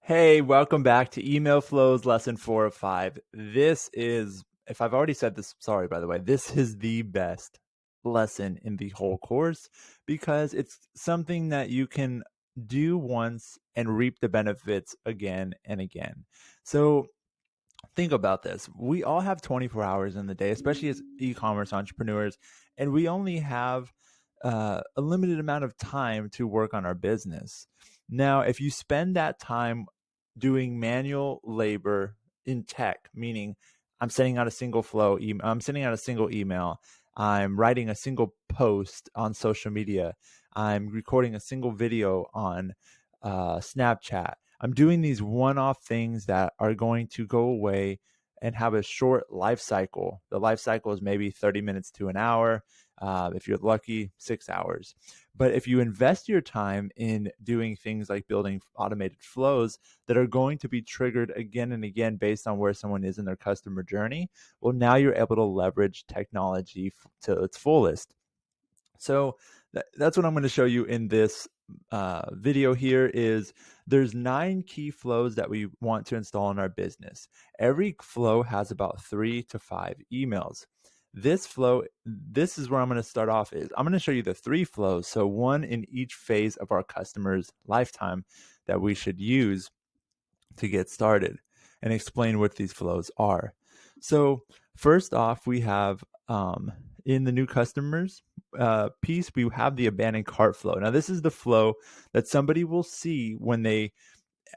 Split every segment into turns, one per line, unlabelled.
Hey, welcome back to Email Flows Lesson 4 of 5. This is, if I've already said this, sorry by the way, this is the best lesson in the whole course because it's something that you can do once and reap the benefits again and again. So think about this. We all have 24 hours in the day, especially as e-commerce entrepreneurs, and we only have a limited amount of time to work on our business. Now, if you spend that time doing manual labor in tech, meaning I'm sending out a single flow email, I'm sending out a single email, I'm writing a single post on social media, I'm recording a single video on Snapchat. I'm doing these one-off things that are going to go away and have a short life cycle. The life cycle is maybe 30 minutes to an hour. If you're lucky, 6 hours. But if you invest your time in doing things like building automated flows that are going to be triggered again and again based on where someone is in their customer journey, well, now you're able to leverage technology to its fullest. So that's what I'm going to show you in this video here is there's 9 key flows that we want to install in our business. Every flow has about 3 to 5 emails. This is where I'm going to start off is I'm going to show you the 3 flows. So one in each phase of our customer's lifetime that we should use to get started and explain what these flows are. So first off, we have in the new customers piece, we have the abandoned cart flow. Now, this is the flow that somebody will see when they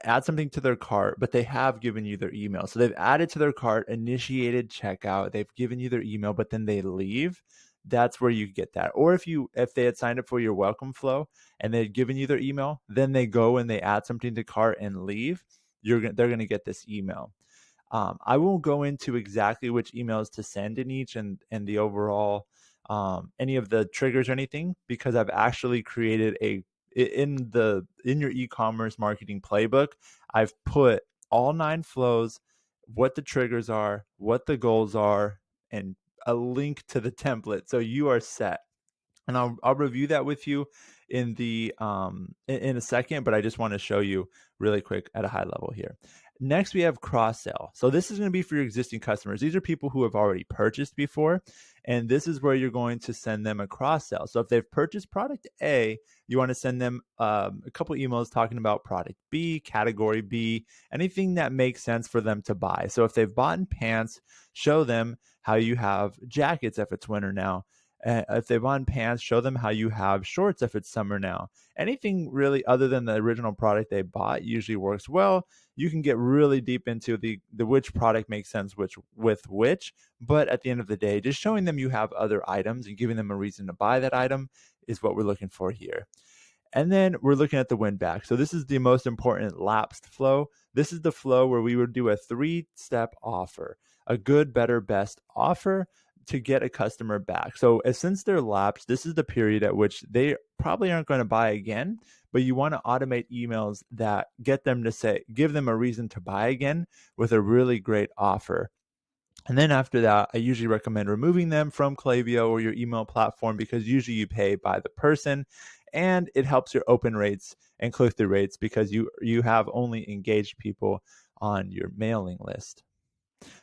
add something to their cart, but they have given you their email. So they've added to their cart, initiated checkout, they've given you their email, but then they leave. That's where you get that. Or if they had signed up for your welcome flow and they'd given you their email, then they go and they add something to cart and leave, they're going to get this email. I won't go into exactly which emails to send in each and the overall any of the triggers or anything because I've actually created in your e-commerce marketing playbook. I've put all 9 flows, what the triggers are, what the goals are, and a link to the template, so you are set. And I'll review that with you in a second, but I just want to show you really quick at a high level here. Next, we have cross sell. So this is going to be for your existing customers. These are people who have already purchased before, and this is where you're going to send them a cross sell. So if they've purchased product A, you want to send them a couple emails talking about product B, category B, anything that makes sense for them to buy. So if they've bought pants, show them how you have jackets if it's winter now. If they want pants, show them how you have shorts if it's summer now. Anything really other than the original product they bought usually works well. You can get really deep into the which product makes sense with which, but at the end of the day, just showing them you have other items and giving them a reason to buy that item is what we're looking for here. And then we're looking at the win back. So this is the most important lapsed flow. This is the flow where we would do a 3-step offer, a good, better, best offer to get a customer back. So since they're lapsed, this is the period at which they probably aren't going to buy again, but you want to automate emails that get them to give them a reason to buy again with a really great offer. And then after that, I usually recommend removing them from Klaviyo or your email platform because usually you pay by the person and it helps your open rates and click-through rates because you have only engaged people on your mailing list.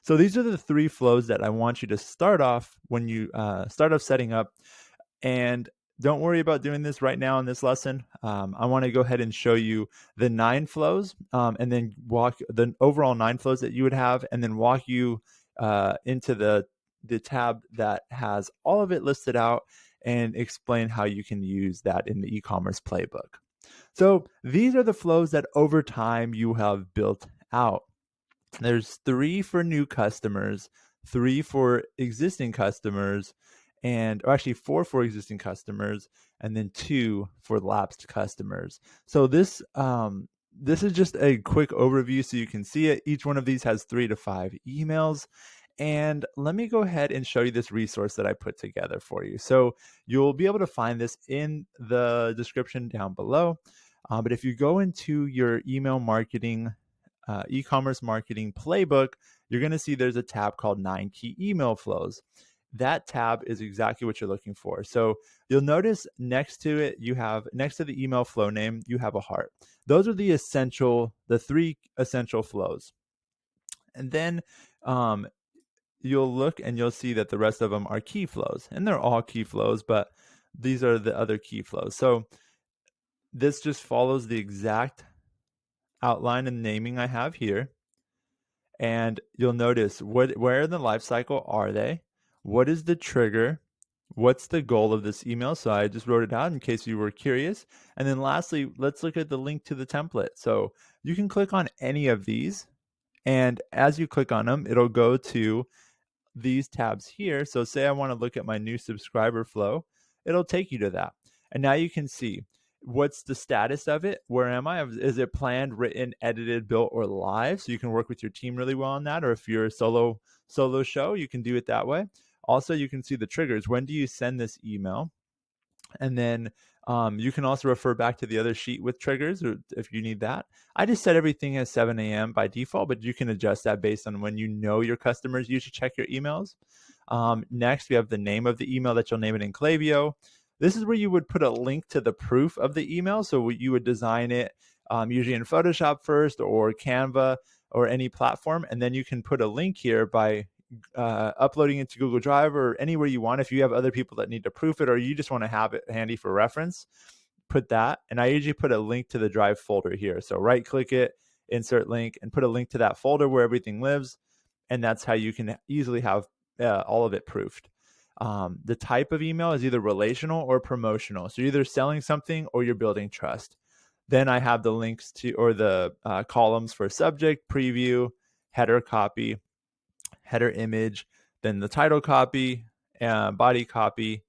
So these are the 3 flows that I want you to start off when you start off setting up. And don't worry about doing this right now in this lesson. I want to go ahead and show you the 9 flows and then walk the overall 9 flows that you would have and then walk you into the tab that has all of it listed out and explain how you can use that in the e-commerce playbook. So these are the flows that over time you have built out. There's 3 for new customers, 3 for existing customers, or actually 4 for existing customers, and then 2 for lapsed customers. So this is just a quick overview so you can see it. Each one of these has 3 to 5 emails. And let me go ahead and show you this resource that I put together for you. So you'll be able to find this in the description down below. But if you go into your email marketing e-commerce marketing playbook, you're going to see there's a tab called 9 key email flows. that tab is exactly what you're looking for. So you'll notice next to it, next to the email flow name, you have a heart. Those are the three essential flows. And then you'll look and you'll see that the rest of them are key flows, and they're all key flows, but these are the other key flows. So this just follows the exact outline and naming I have here. And you'll notice where in the life cycle are they? What is the trigger? What's the goal of this email? So I just wrote it out in case you were curious. And then lastly, let's look at the link to the template. So you can click on any of these, and as you click on them, it'll go to these tabs here. So say I want to look at my new subscriber flow, it'll take you to that. And now you can see what's the status of it. Where am I? Is it planned, written, edited, built, or live? So you can work with your team really well on that. Or if you're a solo show, you can do it that way. Also, you can see the triggers. When do you send this email? And then you can also refer back to the other sheet with triggers, or if you need that. I just set everything as 7 a.m. by default, but you can adjust that based on when you know your customers usually check your emails. Next, we have the name of the email that you'll name it in Klaviyo. This is where you would put a link to the proof of the email. So you would design it usually in Photoshop first, or Canva, or any platform. And then you can put a link here by uploading it to Google Drive or anywhere you want. If you have other people that need to proof it, or you just want to have it handy for reference, put that. And I usually put a link to the Drive folder here. So right click it, insert link, and put a link to that folder where everything lives. And that's how you can easily have all of it proofed. The type of email is either relational or promotional. So you're either selling something or you're building trust. Then I have the links to, or the columns for subject, preview, header copy, header image, then the title copy, body copy,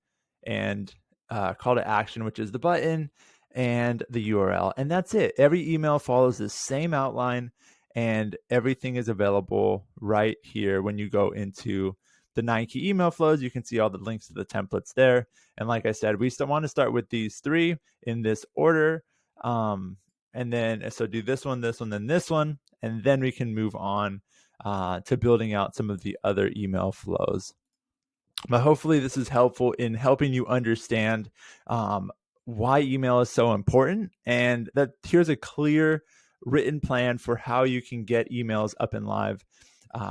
and call to action, which is the button, and the URL. And that's it. Every email follows the same outline, and everything is available right here. When you go into the 9 key email flows, you can see all the links to the templates there. And like I said, we still want to start with these 3 in this order. And then, so do this one, then this one, and then we can move on to building out some of the other email flows. But hopefully this is helpful in helping you understand why email is so important, and that here's a clear written plan for how you can get emails up and live.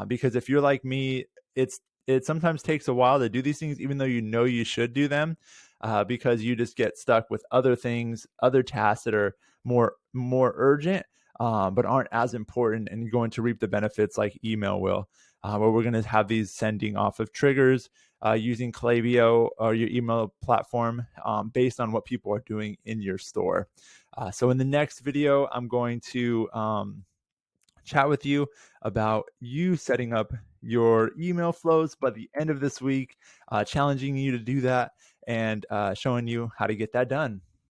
Because if you're like me, it sometimes takes a while to do these things, even though you know you should do them, because you just get stuck with other things, other tasks that are more urgent, but aren't as important, and going to reap the benefits like email will, where we're going to have these sending off of triggers using Klaviyo or your email platform based on what people are doing in your store. So in the next video, I'm going to chat with you about you setting up your email flows by the end of this week, challenging you to do that, and showing you how to get that done.